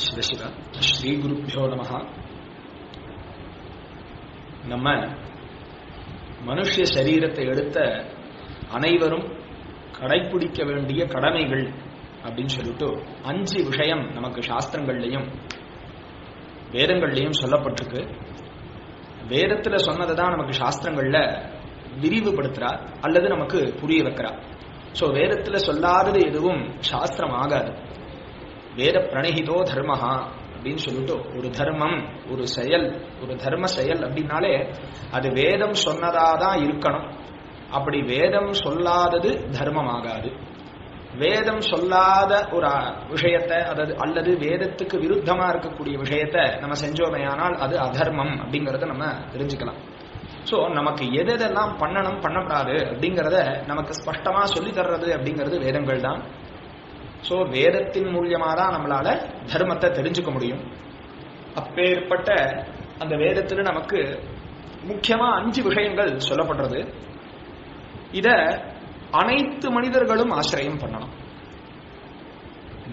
சிவசிவ ஸ்ரீ குருப்பியோ நமஹ. நம்ம மனுஷ சரீரத்தை எடுத்த அனைவரும் கடைபிடிக்க வேண்டிய கடமைகள் அப்படின்னு சொல்லிட்டு 5 விஷயம் நமக்கு சாஸ்திரங்கள்லையும் வேதங்கள்லையும் சொல்லப்பட்டிருக்கு. வேதத்துல சொன்னதை தான் நமக்கு சாஸ்திரங்கள்ல விரிவுபடுத்துறா அல்லது நமக்கு புரிய வைக்கிறா. சோ வேதத்துல சொல்லாதது எதுவும் சாஸ்திரம் ஆகாது. வேத பிரணகிதோ தர்மஹா அப்படின்னு சொல்லிட்டு ஒரு தர்மம், ஒரு செயல், ஒரு தர்ம செயல் அப்படின்னாலே அது வேதம் சொன்னதாதான் இருக்கணும். அப்படி வேதம் சொல்லாதது தர்மம் ஆகாது. வேதம் சொல்லாத ஒரு விஷயத்தை அல்லது வேதத்துக்கு விருத்தமா இருக்கக்கூடிய விஷயத்தை நம்ம செஞ்சோமையானால் அது அதர்மம் அப்படிங்கறத நம்ம தெரிஞ்சுக்கலாம். சோ நமக்கு எதெல்லாம் பண்ணணும் பண்ணக்கூடாது அப்படிங்கறத நமக்கு ஸ்பஷ்டமா சொல்லி தர்றது அப்படிங்கிறது வேதங்கள் தான். சோ வேதத்தின் மூலியமா தான் நம்மளால தர்மத்தை தெரிஞ்சுக்க முடியும். அப்பேற்பட்ட அந்த வேதத்துல நமக்கு முக்கியமா 5 விஷயங்கள் சொல்லப்படுறது. இத அனைத்து மனிதர்களும் ஆசிரியம் பண்ணணும்.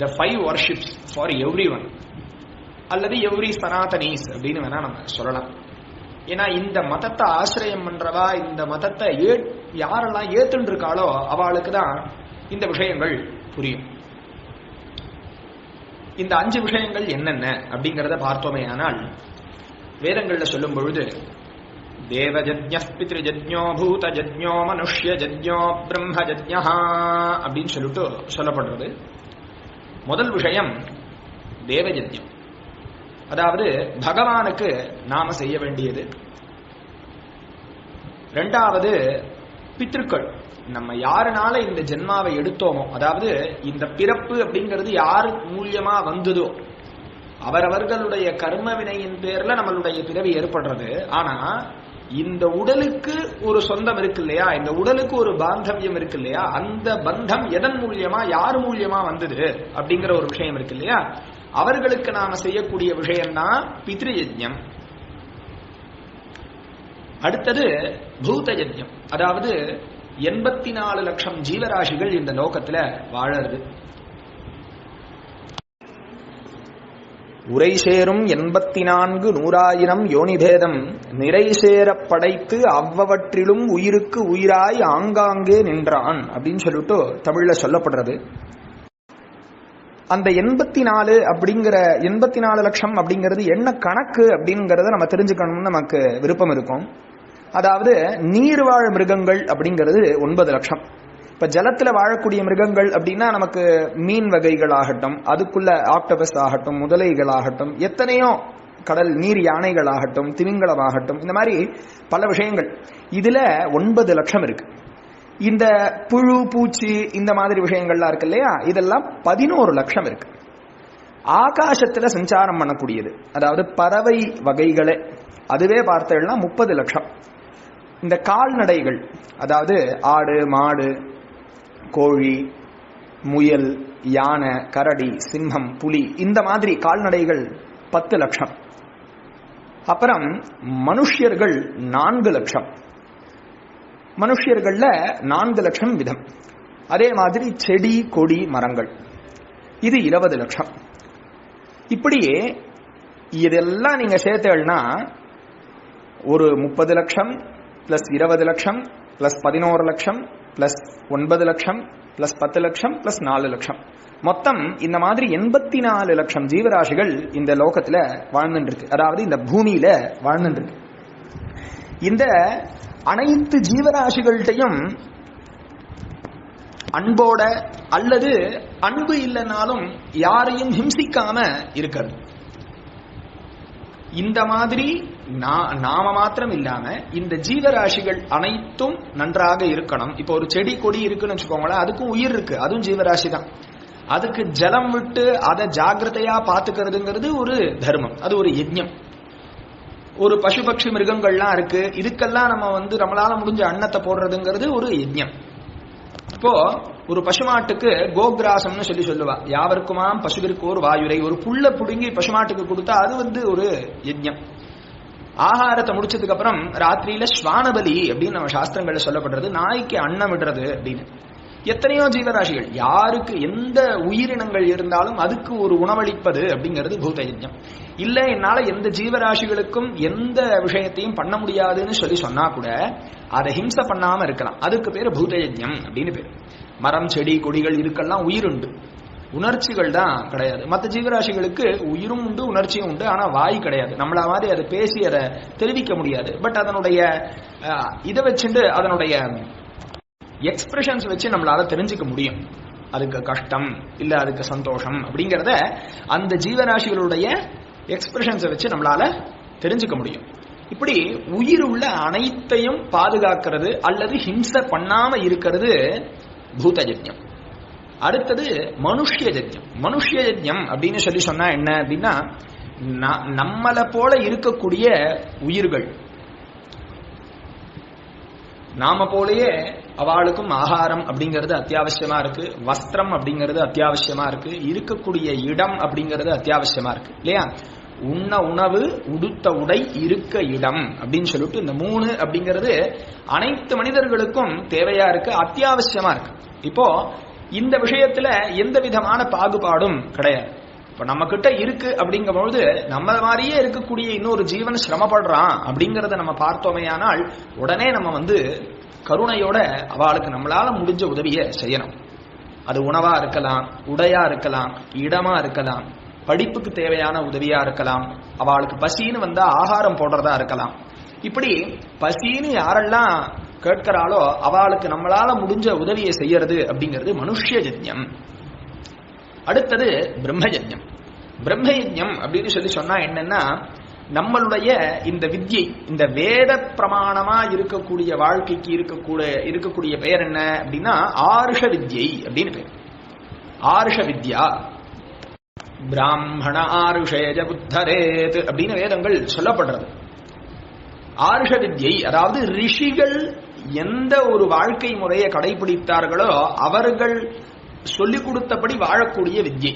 The 5 worships for everyone அல்லது எவ்ரி சனாதனீஸ் அப்படின்னு வேணா நம்ம சொல்லலாம். ஏன்னா இந்த மதத்தை ஆசிரியம் பண்றவா, இந்த மதத்தை யாரெல்லாம் ஏத்துன்னு இருக்காளோ அவளுக்கு தான் இந்த விஷயங்கள் புரியும். இந்த 5 விஷயங்கள் என்னென்ன அப்படிங்கறத பார்த்தோமே ஆனால் வேதங்கள்ல சொல்லும் பொழுது தேவஜஜ்ஞ பித்ருஜஜ்ஞோ பூதஜஜ்ஞோ மனுஷ்யஜஜ்ஞோ பிரம்மஜஜ்ஞா அப்படின்னு சொல்லிட்டு சொல்லப்படுறது. முதல் விஷயம் தேவஜஜ்ஞம், அதாவது பகவானுக்கு நாம செய்ய வேண்டியது. இரண்டாவது பித்ருக்கள், நம்ம யாருனால இந்த ஜென்மாவை எடுத்தோமோ, அதாவது இந்த பிறப்பு அப்படிங்கிறது யார் மூலியமா வந்ததோ அவரவர்களுடைய கர்ம வினையின் பேர்ல நம்மளுடைய பிறவி ஏற்படுறது. ஆனா இந்த உடலுக்கு ஒரு சொந்தம் இருக்கு இல்லையா, இந்த உடலுக்கு ஒரு பாந்தவியம் இருக்கு இல்லையா, அந்த பந்தம் எதன் மூலியமா யார் மூலியமா வந்தது அப்படிங்கிற ஒரு விஷயம் இருக்கு இல்லையா, அவர்களுக்கு நாம செய்யக்கூடிய விஷயம்தான் பித்ருயஜ்ஞம். அடுத்தது பூதயஜ்ஞம், அதாவது 84 லட்சம் ஜீவராசிகள் இந்த லோகத்துல வாழறது. உரை சேரும் 84 நூறாயிரம் யோனிபேதம் நிறை சேர படைத்து அவ்வவற்றிலும் உயிருக்கு உயிராய் ஆங்காங்கே நின்றான் அப்படின்னு சொல்லிட்டு தமிழ்ல சொல்லப்படுறது. அந்த 84 அப்படிங்கிற 84 லட்சம் அப்படிங்கிறது என்ன கணக்கு அப்படிங்கறத நம்ம தெரிஞ்சுக்கணும்னு நமக்கு விருப்பம் இருக்கும். அதாவது நீர்வாழ் மிருகங்கள் அப்படிங்கிறது 9 லட்சம். இப்ப ஜலத்துல வாழக்கூடிய மிருகங்கள் அப்படின்னா நமக்கு மீன் வகைகள் ஆகட்டும், அதுக்குள்ள ஆக்டோபஸ் ஆகட்டும், முதலைகள் ஆகட்டும், எத்தனையோ கடல் நீர் யானைகள் ஆகட்டும், திமிங்கலம் ஆகட்டும், இந்த மாதிரி பல விஷயங்கள். இதுல 9 லட்சம் இருக்கு. இந்த புழு பூச்சி இந்த மாதிரி விஷயங்கள்லாம் இருக்கு இல்லையா, இதெல்லாம் 11 லட்சம் இருக்கு. ஆகாசத்துல சஞ்சாரம் பண்ணக்கூடியது, அதாவது பறவை வகைகளே அதுவே பார்த்தேன்னா 30 லட்சம். இந்த கால்நடைகள், அதாவது ஆடு மாடு கோழி முயல் யானை கரடி சிம்மம் புலி இந்த மாதிரி கால்நடைகள் 10 லட்சம். அப்புறம் மனுஷியர்கள் 4 லட்சம். மனுஷியர்கள்ல 4 லட்சம் விதம். அதே மாதிரி செடி கொடி மரங்கள் இது 20 லட்சம். இப்படியே இதெல்லாம் நீங்க சேர்த்தேன்னா ஒரு 30 லட்சம் பிளஸ் 20 லட்சம் பிளஸ் 11 லட்சம் பிளஸ் 9 லட்சம் பிளஸ் 10 லட்சம் பிளஸ் 4 லட்சம், மொத்தம் இந்த மாதிரி 84 லட்சம் ஜீவராசிகள் இந்த லோகத்துல வாழ்ந்துட்டு இருக்கு, அதாவது இந்த பூமியில வாழ்ந்துட்டு இருக்கு. இந்த அனைத்து ஜீவராசிகள்கிட்டையும் அன்போட அல்லது அன்பு இல்லைனாலும் யாரையும் ஹிம்சிக்காம இருக்கிறது. இந்த மாதிரி நாம மாத்திரம் இல்லாம இந்த ஜீவராசிகள் அனைத்தும் நன்றாக இருக்கணும். இப்போ ஒரு செடி கொடி இருக்குன்னு வச்சுக்கோங்களேன், அதுக்கும் உயிர் இருக்கு, அதுவும் ஜீவராசி தான். அதுக்கு ஜலம் விட்டு அதை ஜாகிரதையா பாத்துக்கிறதுங்கிறது ஒரு தர்மம், அது ஒரு யஜ்ஞம். ஒரு பசு பட்சி மிருகங்கள்லாம் இருக்கு, இதுக்கெல்லாம் நம்ம நம்மளால முடிஞ்ச அன்னத்தை போடுறதுங்கிறது ஒரு யஜ்ஞம். இப்போ ஒரு பசுமாட்டுக்கு கோகிராசம்னு சொல்லுவா, யாவருக்குமாம் பசுவிற்கு ஒரு வாயுரை, ஒரு புல்ல புடுங்கி பசுமாட்டுக்கு கொடுத்தா அது ஒரு யஜ்ஞம். ஆகாரத்தை முடிச்சதுக்கு அப்புறம் ராத்திரியில ஸ்வானபலி அப்படின்னு நம்ம சாஸ்திரங்கள்ல சொல்லப்படுறது, நாய்க்கு அன்னம் விடுறது அப்படின்னு. எத்தனையோ ஜீவராசிகள், யாருக்கு எந்த உயிரினங்கள் இருந்தாலும் அதுக்கு ஒரு உணவளிப்பது அப்படிங்கிறது பூதயஜ்ஞம். இல்ல என்னால எந்த ஜீவராசிகளுக்கும் எந்த விஷயத்தையும் பண்ண முடியாதுன்னு சொன்னா கூட அதை ஹிம்சை பண்ணாம இருக்கலாம், அதுக்கு பேரு பூதயஜ்ஞம் அப்படின்னு பேரு. மரம் செடி கொடிகள் இதுக்கெல்லாம் உயிருண்டு, உணர்ச்சிகள் தான் கிடையாது. மற்ற ஜீவராசிகளுக்கு உயிரும் உண்டு உணர்ச்சியும் உண்டு, ஆனா வாய் கிடையாது. நம்மள மாதிரி அதை பேசி அதை தெரிவிக்க முடியாது. பட் அதனுடைய இதை வச்சுட்டு அதனுடைய எக்ஸ்பிரஷன்ஸ் வச்சு நம்மளால தெரிஞ்சுக்க முடியும். அதுக்கு கஷ்டம் இல்ல அதுக்கு சந்தோஷம் அப்படிங்கிறத அந்த ஜீவராசிகளுடைய எக்ஸ்பிரஷன்ஸை வச்சு நம்மளால தெரிஞ்சுக்க முடியும். இப்படி உயிர் உள்ள அனைத்தையும் பாதுகாக்கிறது அல்லது ஹிம்சை பண்ணாம இருக்கிறது பூதயஜ்ஞம். அடுத்தது மனுஷ்யயஜ்ஞம். மனுஷ்யயஜ்ஞம் அப்படின்னு சொன்னா என்ன அப்படின்னா, நம்மளை போல இருக்கக்கூடிய உயிர்கள், நாம போலயே அவளுக்கும் ஆகாரம் அப்படிங்கிறது அத்தியாவசியமா இருக்கு, வஸ்திரம் அப்படிங்கிறது அத்தியாவசியமா இருக்கு, இருக்கக்கூடிய இடம் அப்படிங்கிறது அத்தியாவசியமா இருக்கு இல்லையா? உண்ண உணவு, உடுத்த உடை, இருக்க இடம் அப்படின்னு சொல்லிட்டு இந்த 3 அப்படிங்கிறது அனைத்து மனிதர்களுக்கும் தேவையா இருக்கு, அத்தியாவசியமா இருக்கு. இப்போ இந்த விஷயத்துல எந்த விதமான பாகுபாடும் கிடையாது. இப்ப நம்ம கிட்ட இருக்கு அப்படிங்கும்போது நம்ம மாதிரியே இருக்கக்கூடிய இன்னொரு ஜீவன் சிரமப்படுறான் அப்படிங்கறத நம்ம பார்த்தோமையானால் உடனே நம்ம கருணையோட அவளுக்கு நம்மளால முடிஞ்ச உதவியை செய்யணும். அது உணவா இருக்கலாம், உடையா இருக்கலாம், இடமா இருக்கலாம், படிப்புக்கு தேவையான உதவியா இருக்கலாம், அவளுக்கு பசின்னு வந்தா ஆகாரம் போடுறதா இருக்கலாம். இப்படி பசின்னு யாரெல்லாம் கேட்கிறாளோ அவளுக்கு நம்மளால முடிஞ்ச உதவியை செய்யறது அப்படிங்கிறது மனுஷ்யயஜ்ஞம். அடுத்தது பிரம்மயஜ்ஞம். பிரம்மயஜ்ஞம் அப்படின்னு சொன்னா என்னன்னா, நம்மளுடைய இந்த வித்யை, இந்த வேத பிரமாணமா இருக்கக்கூடிய வாழ்க்கைக்கு இருக்கக்கூடிய பெயர் என்ன அப்படின்னா ஆருஷ வித்யை அப்படின்னு பேர். ஆருஷ வித்யா, பிராமண ஆருஷேஜ புத்தரேத் அப்படின்னு வேதங்கள் சொல்லப்படுறது. ஆருஷ வித்யை அதாவது ரிஷிகள் எந்த ஒரு வாழ்க்கை முறையை கடைபிடித்தார்களோ அவர்கள் சொல்லிக் கொடுத்தபடி வாழக்கூடிய வித்யை.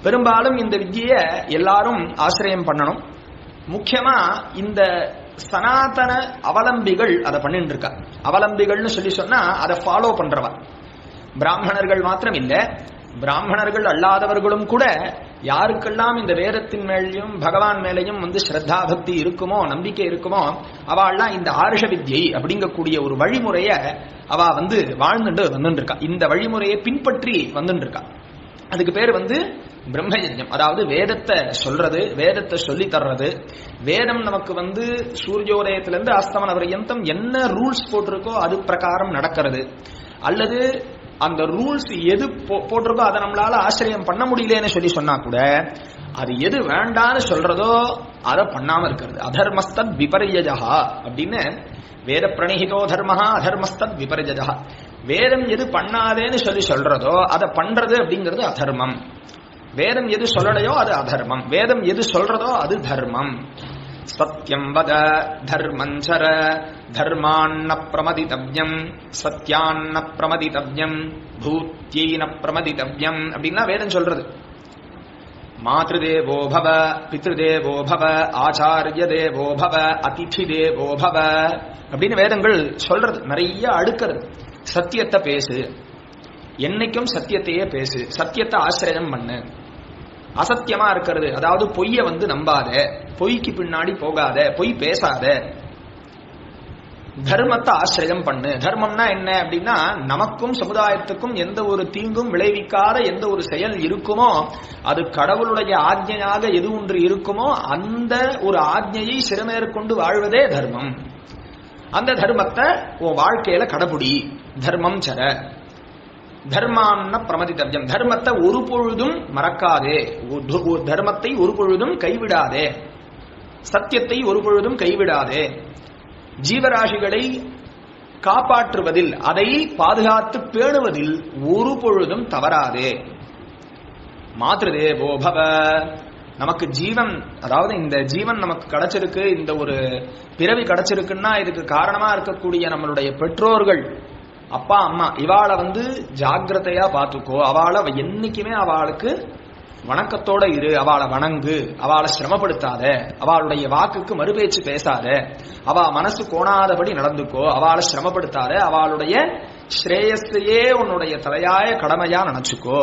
பெரும்பாலும் இந்த வித்யை எல்லாரும் ஆசிரியம் பண்ணணும். முக்கியமா இந்த சனாதன அவலம்பிகள் அதை பண்ணிட்டு இருக்கா. அவலம்பிகள்னு சொன்னா அதை ஃபாலோ பண்றவா. பிராமணர்கள் மாத்திரம் இல்ல, பிராமணர்கள் அல்லாதவர்களும் கூட யாருக்கெல்லாம் இந்த வேதத்தின் மேலையும் பகவான் மேலையும் ஸ்ரத்தா பக்தி இருக்குமோ, நம்பிக்கை இருக்குமோ, அவள்லாம் இந்த ஆருஷ வித்யை அப்படிங்கக்கூடிய ஒரு வழிமுறைய அவ வாழ்ந்துட்டு வந்துட்டு இருக்கா. இந்த வழிமுறையை பின்பற்றி வந்துட்டு இருக்கா. அதுக்கு பேர் பிரம்மயஜ்ஞம். அதாவது வேதத்தை சொல்றது, வேதத்தை சொல்லி தர்றது. வேதம் நமக்கு சூரியோதயத்திலிருந்து அஸ்தமன பர்யந்தம் என்ன ரூல்ஸ் போட்டிருக்கோ அது பிரகாரம் நடக்கிறது. அல்லது அந்த ரூல்ஸ் எது போட்டிருக்கோ அதை நம்மளால ஆசிரியம் பண்ண முடியலன்னு சொன்னா கூட அது எது வேண்டான்னு சொல்றதோ அதை பண்ணாம இருக்கிறது. அதர்மஸ்தத் விபர்யஜா அப்படின்னு வேத பிரணிஹிதோ தர்மஹா அதர்மஸ்தத் விபர்யஜா. வேதம் எது பண்ணாதேன்னு சொல்றதோ அதை பண்றது அப்படிங்கிறது அதர்மம். வேதம் எது சொல்லலையோ அது அதர்மம். வேதம் எது சொல்றதோ அது தர்மம். சத்யம் வத தர்மஞ்சர தர்மான்ன பிரமதிதவ்யம் சத்யான்ன பிரமதிதவ்யம் பூத்யைன பிரமதிதவ்யம் அப்படின்னா வேதம் சொல்றது. மாத்ருதேவோ பவ பித்ருதேவோ பவ ஆச்சாரிய தேவோ பவ அதிதி தேவோ பவ அப்படின்னு வேதங்கள் சொல்றது. நிறைய அடுக்கிறது. சத்தியத்தை பேசு, என்னைக்கும் சத்தியத்தையே பேசு, சத்தியத்தை ஆசிரியம் பண்ணு. அசத்தியமா இருக்கிறது, அதாவது பொய்ய நம்பாத, பொய்க்கு பின்னாடி போகாத, பொய் பேசாத, தர்மத்தை ஆசிரியம் பண்ணு. தர்மம்னா என்ன அப்படின்னா, நமக்கும் சமுதாயத்துக்கும் எந்த ஒரு தீங்கும் விளைவிக்காத எந்த ஒரு செயல் இருக்குமோ, அது கடவுளுடைய ஆజ్ఞையாக எது ஒன்று இருக்குமோ அந்த ஒரு ஆజ్ఞையை சிறமேற்கொண்டு வாழ்வதே தர்மம். அந்த தர்மத்தை உன் வாழ்க்கையில கடைபிடி. தர்மம் சர தர்மான்ன பிரமதிதவ்யம். தர்மத்தை ஒரு பொழுதும் மறக்காதே, தர்மத்தை ஒரு பொழுதும் கைவிடாதே, சத்தியத்தை ஒரு பொழுதும் கைவிடாதே. ஜீவராசிகளை காப்பாற்றுவதில், அதை பாதுகாத்து பேணுவதில் ஒரு பொழுதும் தவறாதே. மாத்ருதேவோ பவ. நமக்கு ஜீவன், அதாவது இந்த ஜீவன் நமக்கு கிடைச்சிருக்கு, இந்த ஒரு பிறவி கிடைச்சிருக்குன்னா இதுக்கு காரணமா இருக்கக்கூடிய நம்மளுடைய பெற்றோர்கள், அப்பா அம்மா, இவாளை ஜாக்கிரதையா பார்த்துக்கோ. அவளை என்னைக்குமே அவளுக்கு வணக்கத்தோட இரு, அவளை வணங்கு, அவளை சிரமப்படுத்தாத, அவளுடைய வாக்குக்கு மறுபேச்சு பேசாத, அவ மனசு கோணாதபடி நடந்துக்கோ, அவளை சிரமப்படுத்தாத, அவளுடைய ஸ்ரேயஸையே உன்னுடைய தலையாய கடமையா நினைச்சுக்கோ.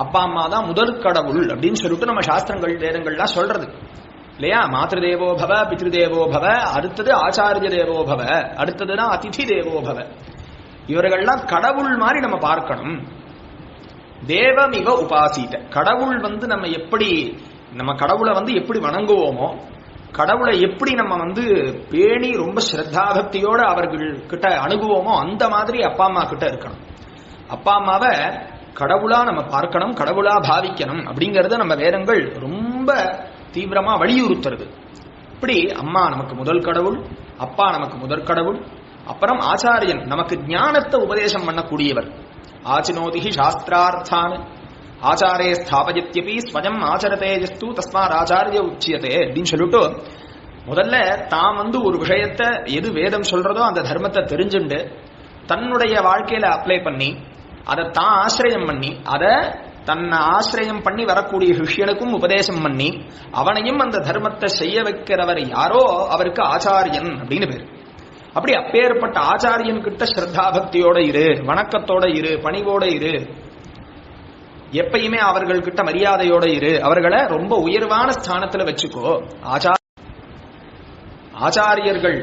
அப்பா அம்மா தான் முதல் கடவுள் அப்படின்னு சொல்லிட்டு நம்ம சாஸ்திரங்கள் வேதங்கள்லாம் சொல்றது இல்லையா? மாத்ரு தேவோ பவ, பித்ரு தேவோ பவ, அடுத்தது ஆச்சாரிய தேவோ பவ, அடுத்ததுதான் அதிதி தேவோ பவ. இவர்கள்லாம் கடவுள் மாதிரி நம்ம பார்க்கணும். தேவமிவ உபாசித, கடவுள் நம்ம கடவுளை எப்படி வணங்குவோமோ, கடவுளை எப்படி நம்ம பேணி ரொம்ப ஸ்ரத்தாபக்தியோட அவர்கள் கிட்ட அணுகுவோமோ அந்த மாதிரி அப்பா அம்மா கிட்ட இருக்கணும். அப்பா அம்மாவை கடவுளா நம்ம பார்க்கணும், கடவுளா பாவிக்கணும் அப்படிங்கறத நம்ம வேதங்கள் ரொம்ப தீவிரமா வலியுறுத்துறது. இப்படி அம்மா நமக்கு முதல் கடவுள், அப்பா நமக்கு முதல் கடவுள், அப்புறம் ஆச்சாரியன் நமக்கு ஞானத்தை உபதேசம் பண்ணக்கூடியவர். ஆச்சினோதிஹி சாஸ்திரார்த்தான் ஆச்சாரே ஸ்தாபயத்யபி ஸ்வயம் ஆச்சரதேஜஸ்து தஸ்மாத் ஆச்சாரிய உச்சியதே அப்படின்னு சொல்லிட்டு முதல்ல தான் ஒரு விஷயத்தை எது வேதம் சொல்றதோ அந்த தர்மத்தை தெரிஞ்சுண்டு தன்னுடைய வாழ்க்கையில அப்ளை பண்ணி அதை தான் ஆசிரியம் பண்ணி அதை தன்னை ஆசிரியம் பண்ணி வரக்கூடிய சிஷ்யனுக்கும் உபதேசம் பண்ணி அவனையும் அந்த தர்மத்தை செய்ய வைக்கிறவர் யாரோ அவருக்கு ஆச்சாரியன் அப்படின்னு பேரு. அப்படி அப்பேற்பட்ட ஆச்சாரியன் கிட்ட ஸ்ரத்தாபக்தியோட இரு, வணக்கத்தோட இரு, பணிவோட இரு, எப்பயுமே அவர்கள் கிட்ட மரியாதையோட இரு, அவர்களை ரொம்ப உயர்வான ஸ்தானத்துல வச்சுக்கோ. ஆச்சாரியர்கள்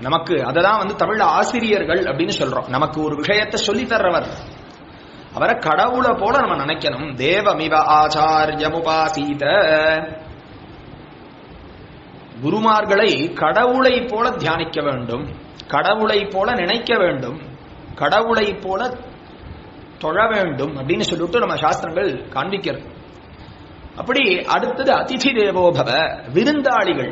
நமக்கு அததான் தமிழ்ல ஆசிரியர்கள் அப்படின்னு சொல்றோம். நமக்கு ஒரு விஷயத்தை சொல்லி தர்றவர், அவரை கடவுளை போல நம்ம நினைக்கணும். தேவமிவ ஆச்சாரியமுபாசீத, குருமார்களை கடவுளை போல தியானிக்க வேண்டும், கடவுளை போல நினைக்க வேண்டும், கடவுளை போல தொழ வேண்டும் அப்படின்னு சொல்லிட்டு நம்ம சாஸ்திரங்கள் காண்பிக்கிறது. அப்படி அடுத்தது அதிதி தேவோபவ, விருந்தாளிகள்.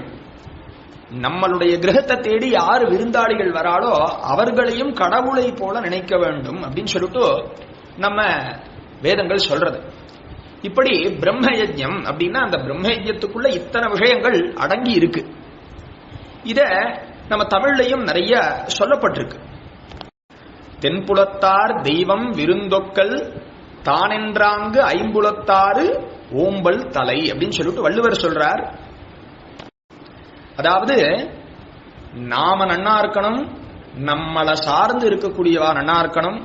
நம்மளுடைய கிரகத்தை தேடி யாரு விருந்தாளிகள் வராளோ அவர்களையும் கடவுளை போல நினைக்க வேண்டும் அப்படின்னு சொல்லிட்டு நம்ம வேதங்கள் சொல்றது. இப்படி பிரம்ம யஜ்ஞம் அப்படின்னா அந்த பிரம்ம யஜ்ஞத்துக்குள்ள இத்தனை விஷயங்கள் அடங்கி இருக்கு. இத நம்ம தமிழ்லையும் நிறைய சொல்லப்பட்டிருக்கு. தென்புலத்தார் தெய்வம் விருந்தொக்கல் தானென்றாங்கு ஐம்புலத்தாறு ஓம்பல் தலை அப்படின்னு சொல்லிட்டு வள்ளுவர் சொல்றார். அதாவது நாம நன்னா இருக்கணும், நம்மளை சார்ந்து இருக்கக்கூடியவா நன்னா இருக்கணும்,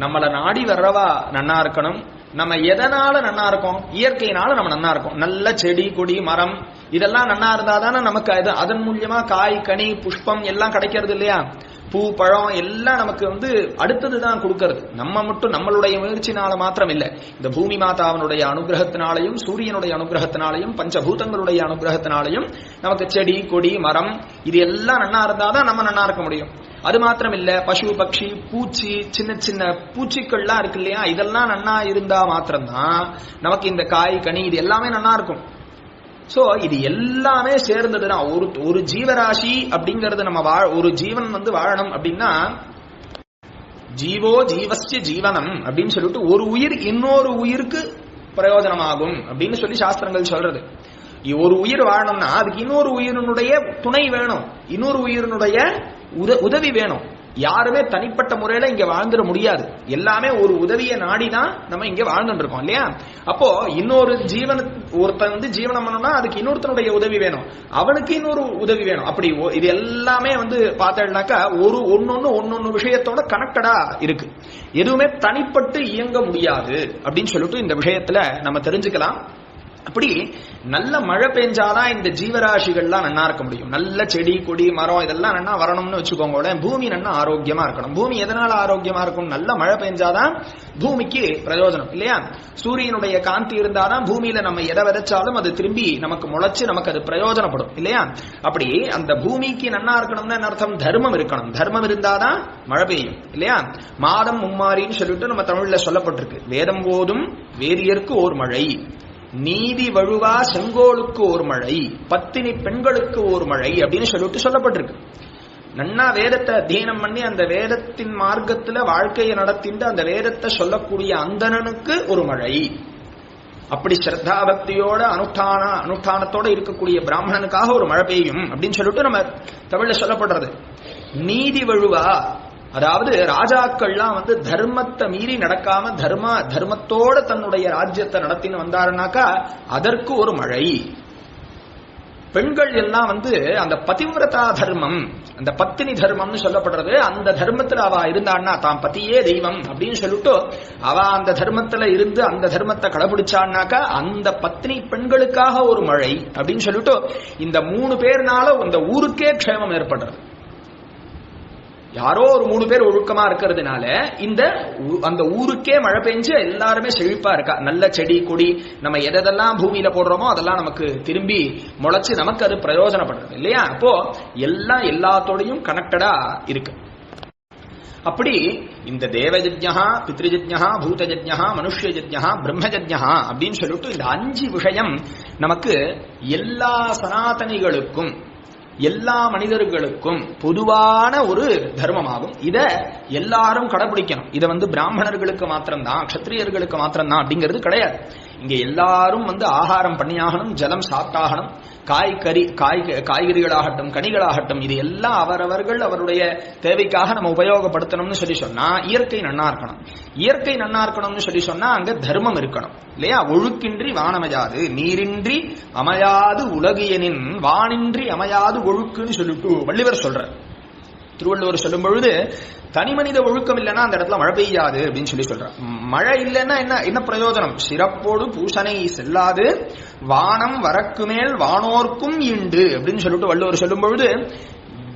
நம்மளை நாடி வர்றவா நன்னா இருக்கணும். நம்ம எதனால நன்னா இருக்கோம்? இயற்கையினால நம்ம நன்னா இருக்கோம். நல்ல செடி கொடி மரம் இதெல்லாம் நன்னா இருந்தாதானே நமக்கு அதன் மூலியமா காய் கனி புஷ்பம் எல்லாம் கிடைக்கிறது இல்லையா? பூ பழம் எல்லாம் நமக்கு அடுத்ததுதான் கொடுக்கறது. நம்ம மட்டும் நம்மளுடைய முயற்சினால மாத்திரம் இல்லை, இந்த பூமி மாதாவனுடைய அனுகிரகத்தினாலையும் சூரியனுடைய அனுகிரகத்தினாலையும் பஞ்சபூதங்களுடைய அனுகிரகத்தினாலையும் நமக்கு செடி கொடி மரம் இது எல்லாம் நன்னா இருந்தாதான் நம்ம நன்னா இருக்க முடியும். அது மாத்திரம் இல்ல, பசு பட்சி பூச்சி சின்ன சின்ன பூச்சிகள்லாம் இருக்கு இல்லையா, இதெல்லாம் நன்னா இருந்தா மாத்திரம்தான் நமக்கு இந்த காய் கனி இது எல்லாமே நன்னா இருக்கும். சோ இது எல்லாமே சேர்ந்ததுதான் ஒரு ஜீவராசி அப்படிங்கறது. நம்ம ஒரு ஜீவன் வாழணும் அப்படின்னா ஜீவோ ஜீவஸ்ய ஜீவனம் அப்படின்னு சொல்லிட்டு ஒரு உயிர் இன்னொரு உயிருக்கு பிரயோஜனமாகும் அப்படின்னு சொல்லி சாஸ்திரங்கள் சொல்றது. ஒரு உயிர் வாழணும்னா அதுக்கு இன்னொரு உயிரினுடைய துணை வேணும், இன்னொரு உயிரினுடைய உதவி வேணும். யாருமே தனிப்பட்ட முறையில இங்க வாழ்ந்துட முடியாது. எல்லாமே ஒரு உதவியை நாடிதான் நம்ம இங்க வாழ்ந்துட்டு இருக்கோம் இல்லையா? அப்போ இன்னொரு ஒருத்தன் ஜீவனம் பண்ணணும்னா அதுக்கு இன்னொருத்தனுடைய உதவி வேணும், அவனுக்கு இன்னொரு உதவி வேணும். அப்படி இது எல்லாமே பார்த்தோம்னாக்கா ஒன்னொன்னு விஷயத்தோட கனெக்டடா இருக்கு. எதுவுமே தனிப்பட்டு இயங்க முடியாது அப்படின்னு சொல்லிட்டு இந்த விஷயத்துல நம்ம தெரிஞ்சுக்கலாம். அப்படி நல்ல மழை பெஞ்சாதான் இந்த ஜீவராசிகள்லாம் நன்னா இருக்க முடியும். நல்ல செடி கொடி மரம் இதெல்லாம் நன்னா வரணும்னு வச்சுக்கோங்க. பூமி நன்னா ஆரோக்கியமா இருக்கணும். பூமி எதனால ஆரோக்கியமா இருக்கும்? நல்ல மழை பெஞ்சாதான் பூமிக்கு பிரயோஜனம் இல்லையா? சூரியனுடைய காந்தி இருந்தாதான் பூமியில நம்ம எதை விதைச்சாலும் அது திரும்பி நமக்கு முளைச்சு நமக்கு அது பிரயோஜனப்படும் இல்லையா? அப்படி அந்த பூமிக்கு நன்னா இருக்கணும்னு அர்த்தம் தர்மம் இருக்கணும். தர்மம் இருந்தாதான் மழை பெய்யும் இல்லையா? மாதம் மும்மாரின்னு சொல்லிட்டு நம்ம தமிழ்ல சொல்லப்பட்டிருக்கு. வேதம் போதும் வேதியருக்கு ஓர் மழை, நீதி வழுவா செங்கோலுக்கு ஒரு மழை, பத்தினி பெண்களுக்கு ஒரு மழை அப்படின்னு சொல்லிட்டு சொல்லப்பட்டிருக்கு. நன்னா வேதத்தை அத்தியனம் பண்ணி அந்த வேதத்தின் மார்க்கத்துல வாழ்க்கையை நடத்திட்டு அந்த வேதத்தை சொல்லக்கூடிய அந்தணனுக்கு ஒரு மழை. அப்படி ஸ்ரத்தா பக்தியோட அனுஷ்டானத்தோட இருக்கக்கூடிய பிராமணனுக்காக ஒரு மழை பெய்யும் அப்படின்னு சொல்லிட்டு நம்ம தமிழ்ல சொல்லப்படுறது. நீதி வழுவா, அதாவது ராஜாக்கள்லாம் தர்மத்தை மீறி நடக்காம தர்மத்தோட தன்னுடைய ராஜ்யத்தை நடத்தின்னு வந்தாருனாக்கா அதற்கு ஒரு மழை. பெண்கள் எல்லாம் அந்த பதிவிரதா தர்மம், அந்த பத்தினி தர்மம்னு சொல்லப்படுறது, அந்த தர்மத்துல அவ இருந்தான்னா தான் பத்தியே தெய்வம் அப்படின்னு சொல்லிட்டு அவ அந்த தர்மத்துல இருந்து அந்த தர்மத்தை கடைபிடிச்சான்னாக்கா அந்த பத்தினி பெண்களுக்காக ஒரு மழை அப்படின்னு சொல்லிட்டு இந்த 3 பேர்னால இந்த ஊருக்கே க்ஷேமம் ஏற்படுறது. யாரோ ஒரு 3 பேர் ஒழுக்கமா இருக்கிறதுனால அந்த ஊருக்கே மழை பெஞ்சு எல்லாருமே செழிப்பா இருக்கா. நல்ல செடி கொடி நம்ம எதெல்லாம் பூமியில போடுறோமோ அதெல்லாம் நமக்கு திரும்பி முளைச்சு நமக்கு அது பிரயோஜனப்படுறது இல்லையா. அப்போ எல்லாம் எல்லாத்தோடையும் கனெக்டடா இருக்கு. அப்படி இந்த தேவயஜ்ஞா, பித்ருயஜ்ஞா, பூதயஜ்ஞா, மனுஷ்யயஜ்ஞா, பிரம்மயஜ்ஞா அப்படின்னு சொல்லிட்டு இந்த 5 விஷயம் நமக்கு எல்லா சனாதனிகளுக்கும் எல்லா மனிதர்களுக்கும் பொதுவான ஒரு தர்மமாகும். இத எல்லாரும் கடைபிடிக்கணும். இத பிராமணர்களுக்கு மாத்திரம்தான், க்ஷத்ரியர்களுக்கு மாத்திரம்தான் அப்படிங்கிறது கிடையாது. இங்க எல்லாரும் ஆகாரம் பண்ணியாகணும், ஜலம் சாப்பிட்டாகணும், காய்கறிகளாகட்டும் கனிகளாகட்டும் இது எல்லாம் அவரவர்கள் அவருடைய தேவைக்காக நம்ம உபயோகப்படுத்தணும்னு சொல்லி சொன்னா இயற்கை நன்னா இருக்கணும். இயற்கை நன்னா இருக்கணும்னு சொல்லி சொன்னா அங்க தர்மம் இருக்கணும் இல்லையா. ஒழுக்கின்றி வானமையாது, நீரின்றி அமையாது உலகியனின் வானின்றி அமையாது ஒழுக்குன்னு சொல்லிட்டு வள்ளுவர் சொல்றார். திருவள்ளுவர் சொல்லும் பொழுது தனி மனித ஒழுக்கம் இல்லைன்னா அந்த இடத்துல மழை பெய்யாது அப்படின்னு சொல்லி சொல்றார். மழை இல்லைன்னா என்ன பிரயோஜனம்? சிறப்போடு பூசனை செல்லாது வானம் வரக்கு மேல் வானோர்க்கும் ஈண்டு அப்படின்னு சொல்லிட்டு வள்ளுவர் சொல்லும் பொழுது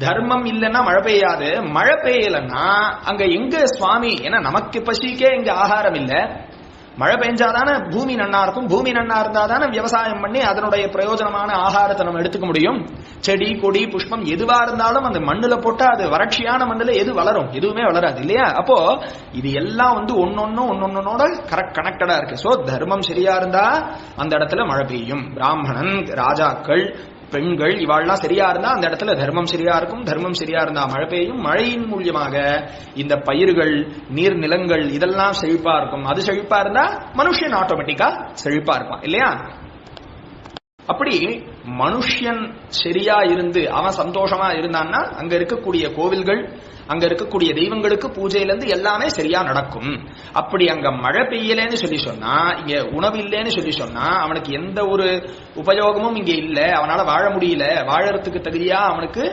தர்மம் இல்லைன்னா மழை பெய்யாது. மழை பெய்யலன்னா அங்க எங்க சுவாமி? ஏன்னா நமக்கு பசிக்கே இங்க ஆகாரம் இல்லை. மழை பெஞ்சாதானே பூமி நன்னா இருக்கும். பூமி நன்னா இருந்தாதானே விவசாயம் பண்ணி அதனுடைய பிரயோஜனமான ஆகாரத்தை நம்ம எடுத்துக்க முடியும். செடி கொடி புஷ்பம் எதுவா இருந்தாலும் அந்த மண்ணுல போட்டா அது வறட்சியான மண்ணுல எது வளரும்? எதுவுமே வளராது இல்லையா. அப்போ இது எல்லாம் ஒன்னொன்னோட கரெக்ட் கனெக்டடா இருக்கு. சோ தர்மம் சரியா இருந்தா அந்த இடத்துல மழை பெய்யும். பிராமணன், ராஜாக்கள், பெண்கள் இவாள்லாம் சரியா இருந்தா அந்த இடத்துல தர்மம் சரியா இருக்கும். தர்மம் சரியா இருந்தா மழை பெய்யும். மழையின் மூலியமாக இந்த பயிர்கள், நீர் நிலங்கள் இதெல்லாம் செழிப்பா இருக்கும். அது செழிப்பா இருந்தா மனுஷன் ஆட்டோமேட்டிக்கா செழிப்பா இருப்பான் இல்லையா. அப்படி மனுஷன் சரியா இருந்து அவன் சந்தோஷமா இருந்தான்னா அங்க இருக்கக்கூடிய கோவில்கள், அங்க இருக்கக்கூடிய தெய்வங்களுக்கு பூஜையில இருந்து எல்லாமே சரியா நடக்கும். அப்படி அங்க மழை பெய்யலன்னு சொல்லி சொன்னா, இங்க உணவு இல்லைன்னு சொல்லி சொன்னா அவனுக்கு எந்த ஒரு உபயோகமும் இங்க இல்ல, அவனால வாழ முடியல, வாழறதுக்கு தகுதியா அவனுக்கு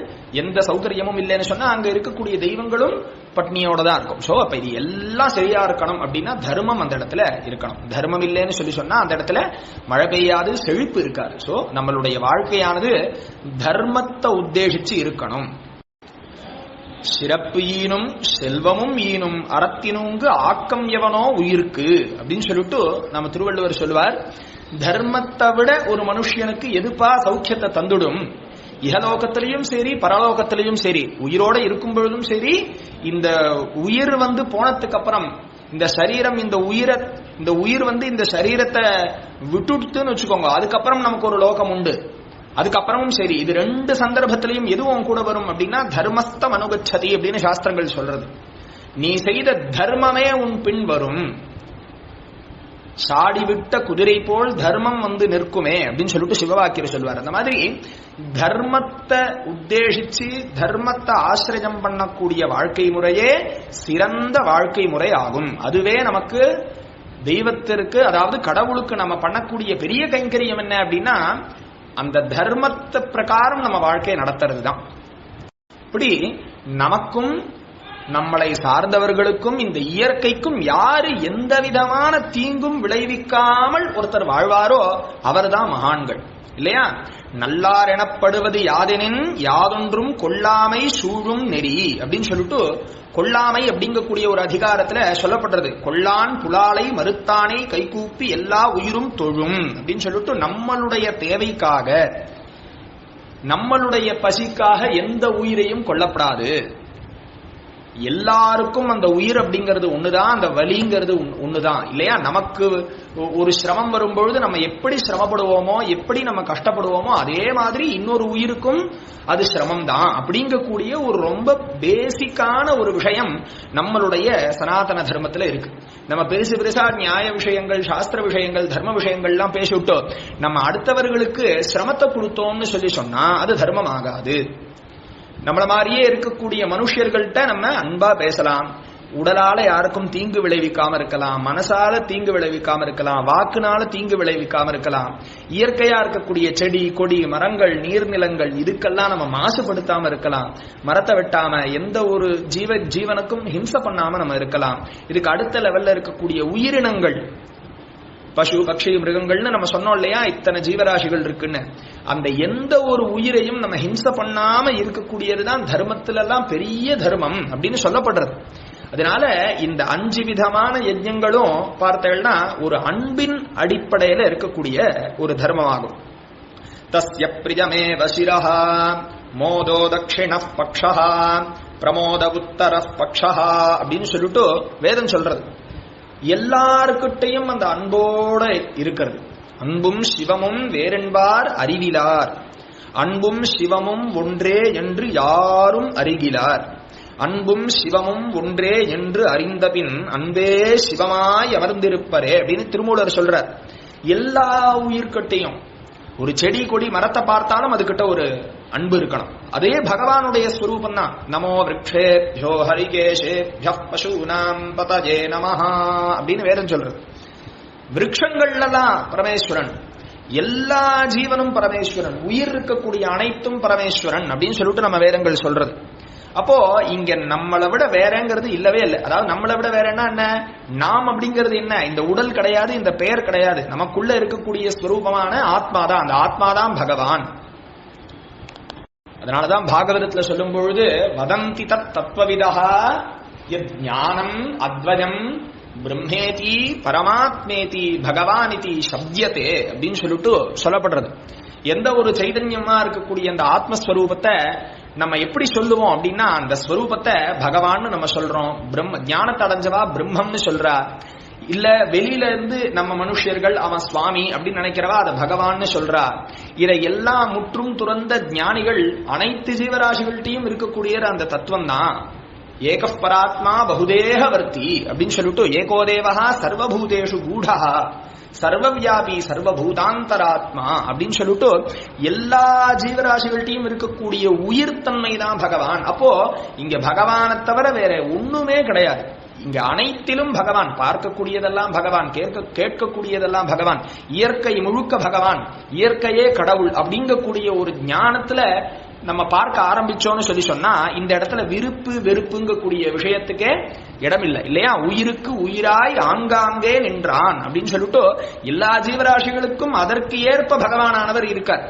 எந்த சௌகரியமும் இல்லைன்னு சொன்னா அங்க இருக்கக்கூடிய தெய்வங்களும் பட்னியோட தான் இருக்கும். சோ அப்ப இது எல்லாம் சரியா இருக்கணும் அப்படின்னா தர்மம் அந்த இடத்துல இருக்கணும். தர்மம் இல்லைன்னு சொல்லி சொன்னா அந்த இடத்துல மழை பெய்யாது, செழிப்பு இருக்காது. சோ நம்மளுடைய வாழ்க்கையானது தர்மத்தை உத்தேசிச்சு இருக்கணும். சிறப்பு ஈனும் செல்வமும் ஈனும் அறத்தினுங்கு ஆக்கம் எவனோ உயிருக்கு அப்படின்னு சொல்லிட்டு நம்ம திருவள்ளுவர் சொல்லுவார். தர்மத்தை விட ஒரு மனுஷனுக்கு எதுப்பா சௌக்கியத்தை தந்துடும்? இகலோகத்திலையும் சரி பரலோகத்திலையும் சரி, உயிரோட இருக்கும் பொழுதும் சரி, இந்த உயிர் போனதுக்கு அப்புறம் இந்த சரீரம், இந்த உயிர் இந்த சரீரத்தை விட்டுட்டுன்னு வச்சுக்கோங்க, அதுக்கப்புறம் நமக்கு ஒரு லோகம் உண்டு. அதுக்கப்புறமும் சரி, இது 2 சந்தர்ப்பத்திலையும் எதுவும் கூட வரும் அப்படின்னா தர்மஸ்தம் அனுகச்சதி அப்படின்னு சாஸ்திரங்கள் சொல்றது. நீ செய்த தர்மமே உன் பின் வரும். சாடி விட்ட குதிரை போல் தர்மம் நிற்குமே அப்படின்னு சொல்லிட்டு சிவவாக்கியர் சொல்வார். அந்த மாதிரி தர்மத்தை உத்தேசிச்சு தர்மத்தை ஆசிரியம் பண்ணக்கூடிய வாழ்க்கை முறையே சிறந்த வாழ்க்கை முறை ஆகும். அதுவே நமக்கு தெய்வத்திற்கு, அதாவது கடவுளுக்கு நம்ம பண்ணக்கூடிய பெரிய கைங்கரியம் என்ன அப்படின்னா அந்த தர்மத்தை பிரகாரம் நம்ம வாழ்க்கையை நடத்துறது தான். இப்படி நமக்கும் நம்மளை சார்ந்தவர்களுக்கும் இந்த இயற்கைக்கும் யாரு எந்த விதமான தீங்கும் விளைவிக்காமல் ஒருத்தர் வாழ்வாரோ அவர்தான் மகான்கள் இல்லையா. நல்லார் எனப்படுவது யாதெனின் யாதொன்றும் கொல்லாமை சூழும் நெறி அப்படின்னு சொல்லிட்டு கொல்லாமை அப்படிங்கக்கூடிய ஒரு அதிகாரத்துல சொல்லப்படுறது. கொல்லான் புலாலை மறுத்தானை கைகூப்பி எல்லா உயிரும் தொழும் அப்படின்னு சொல்லிட்டு நம்மளுடைய தேவைக்காக, நம்மளுடைய பசிக்காக எந்த உயிரையும் கொல்லப்படாது. எல்லாருக்கும் அந்த உயிர் அப்படிங்கிறது ஒண்ணுதான், அந்த வலிங்கிறது ஒண்ணுதான் இல்லையா. நமக்கு ஒரு சிரமம் வரும்பொழுது நம்ம எப்படி சிரமப்படுவோமோ, எப்படி நம்ம கஷ்டப்படுவோமோ, அதே மாதிரி இன்னொரு உயிருக்கும் அது சிரமம் தான் அப்படிங்கக்கூடிய ஒரு ரொம்ப பேசிக்கான ஒரு விஷயம் நம்மளுடைய சனாதன தர்மத்துல இருக்கு. நம்ம பெருசா நியாய விஷயங்கள், சாஸ்திர விஷயங்கள், தர்ம விஷயங்கள்லாம் பேசிவிட்டோம், நம்ம அடுத்தவர்களுக்கு சிரமத்தை கொடுத்தோம்னு சொல்லி சொன்னா அது தர்மம் ஆகாது. நம்மள மாதிரியே இருக்கக்கூடிய மனுஷர்கள்ட்ட நம்ம அன்பா பேசலாம், உடலால யாருக்கும் தீங்கு விளைவிக்காம இருக்கலாம், மனசால தீங்கு விளைவிக்காம இருக்கலாம், வாக்குனால தீங்கு விளைவிக்காம இருக்கலாம், இயற்கையா இருக்கக்கூடிய செடி கொடி மரங்கள் நீர்நிலங்கள் இதுக்கெல்லாம் நம்ம மாசுபடுத்தாம இருக்கலாம், மரத்தை வெட்டாம எந்த ஒரு ஜீவனுக்கும் ஹிம்சை பண்ணாம நம்ம இருக்கலாம். இதுக்கு அடுத்த லெவல்ல இருக்கக்கூடிய உயிரினங்கள், பசு பட்சி மிருகங்கள்னு நம்ம சொன்னோம் இல்லையா, இத்தனை ஜீவராசிகள் இருக்குன்னு, அந்த எந்த ஒரு உயிரையும் நம்ம ஹிம்சை பண்ணாம இருக்கக்கூடியதுதான் தர்மத்துல எல்லாம் பெரிய தர்மம் அப்படின்னு சொல்லப்படுறது. அதனால இந்த 5 விதமான யஜ்ஞங்களும் பார்த்தீங்கன்னா ஒரு அன்பின் அடிப்படையில இருக்கக்கூடிய ஒரு தர்மமாகும். தஸ்ய பிரியமேவ சிரஹ மோதோ தக்ஷிண பக்ஷஹ பிரமோத உத்தர பக்ஷஹ அப்படின்னு சொல்லிட்டு வேதம் சொல்றது. எல்லாருக்கிட்டையும் அந்த அன்போட இருக்கிறது. அன்பும் சிவமும் வேறென்பார் அறிவிலார், அன்பும் சிவமும் ஒன்றே என்று யாரும் அறிகிலார், அன்பும் சிவமும் ஒன்றே என்று அறிந்தபின் அன்பே சிவமாய் அமர்ந்திருப்பரே அப்படின்னு திருமூலர் சொல்றார். எல்லா உயிர்கிட்டையும், ஒரு செடி கொடி மரத்தை பார்த்தாலும் அதுகிட்ட ஒரு அன்பு இருக்கணும். அதே பகவானுடைய ஸ்வரூபம் தான். நமோ விரக்ஷேப்யோ ஹரிகேஷேப்ய பசூனாம் பதஜே நமஹா அப்படின்னு வேதம் சொல்றது. விரக்ஷங்கள்லாம் பரமேஸ்வரன், எல்லா ஜீவனும் பரமேஸ்வரன், உயிர் இருக்கக்கூடிய அனைத்தும் பரமேஸ்வரன் அப்படின்னு சொல்லிட்டு நம்ம வேதங்கள் சொல்றது. அப்போ இங்க நம்மளை விட வேறங்கிறது இல்லவே இல்லை. அதாவது நம்மளை விட வேறன்னா என்ன, நாம் அப்படிங்கிறது என்ன, இந்த உடல் கிடையாது, இந்த பெயர் கிடையாது, நமக்குள்ள இருக்கக்கூடிய ஸ்வரூபமான ஆத்மாதான். அந்த ஆத்மாதான் பகவான். அதனாலதான் பாகவதத்துல சொல்லும் பொழுது வதந்தி தத் தத்வவிதா யத் ஞானம் அத்வயம் பிரம்மேதி பரமாத்மேதி பகவானிதி சப்த்யதே அப்படின்னு சொல்லிட்டு சொல்லப்படுறது. எந்த ஒரு சைதன்யமா இருக்கக்கூடிய அந்த ஆத்மஸ்வரூபத்தை நம்ம எப்படி சொல்லுவோம் அப்படின்னா, அந்த ஸ்வரூபத்தை பகவான்னு நம்ம சொல்றோம். ஞானத்தை அடைஞ்சவா பிரம்மம்னு சொல்றா. இல்ல வெளியில இருந்து நம்ம மனுஷர்கள் அவன் சுவாமி அப்படின்னு நினைக்கிறவா அதை பகவான்னு சொல்றா. இதை எல்லாம் முற்றும் துறந்த ஞானிகள் அனைத்து ஜீவராசிகள்கிட்டையும் இருக்கக்கூடிய அந்த தத்துவம் தான். ஏக பராத்மா பகுதேக வர்த்தி அப்படின்னு சொல்லிட்டு ஏகோதேவா சர்வபூதேஷு கூடா சர்வவியாபி சர்வபூதாந்தராத்மா அப்படின்னு சொல்லிட்டு எல்லா ஜீவராசிகள்கிட்டையும் இருக்கக்கூடிய உயிர்த்தன்மை தான் பகவான். அப்போ இங்க பகவானை தவிர வேற ஒண்ணுமே கிடையாது. இங்க அனைத்திலும் பகவான், பார்க்கக்கூடியதெல்லாம் பகவான், கேட்கக்கூடியதெல்லாம் பகவான், இயற்கை முழுக்க பகவான், இயற்கையே கடவுள் அப்படிங்கக்கூடிய ஒரு ஞானத்துல நம்ம பார்க்க ஆரம்பிச்சோம்னு சொன்னா இந்த இடத்துல விருப்பு வெறுப்புங்கக்கூடிய விஷயத்துக்கே இடம் இல்லை இல்லையா. உயிருக்கு உயிராய் ஆங்காங்கே நின்றான் அப்படின்னு சொல்லிட்டு எல்லா ஜீவராசிகளுக்கும் அதற்கு ஏற்ப பகவானானவர் இருக்கார்.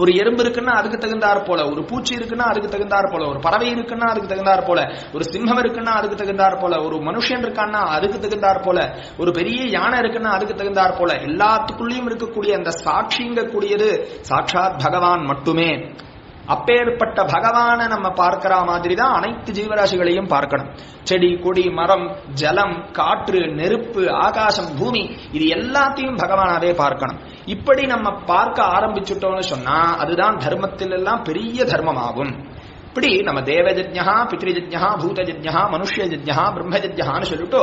ஒரு எறும்பு இருக்குன்னா அதுக்கு தகுந்தாற் போல, ஒரு பூச்சி இருக்குன்னா அதுக்கு தகுந்தாற் போல, ஒரு பறவை இருக்குன்னா அதுக்கு தகுந்தாற் போல, ஒரு சிம்மம் இருக்குன்னா அதுக்கு தகுந்தாற் போல, ஒரு மனுஷன் இருக்கான்னா அதுக்கு தகுந்தாற் போல, ஒரு பெரிய யானை இருக்குன்னா அதுக்கு தகுந்தாற் போல, எல்லாத்துக்குள்ளேயும் இருக்கக்கூடிய அந்த சாட்சிங்க கூடியது சாட்சாத் பகவான் மட்டுமே. அப்பேற்பட்ட பகவானை நம்ம பார்க்கிற மாதிரி தான் அனைத்து ஜீவராசிகளையும் பார்க்கணும். செடி கொடி மரம் ஜலம் காற்று நெருப்பு ஆகாசம் பூமி இது எல்லாத்தையும் பகவானாவே பார்க்கணும். இப்படி நம்ம பார்க்க ஆரம்பிச்சுட்டோம்னு சொன்னா அதுதான் தர்மத்தில் எல்லாம் பெரிய தர்மமாகும். இப்படி நம்ம தேவஜஜ்ஞா பித்ருஜஜ்ஞா பூதஜஜ்ஞா மனுஷ்யஜஜ்ஞா பிரம்மஜஜ்ஞான்னு சொல்லிட்டு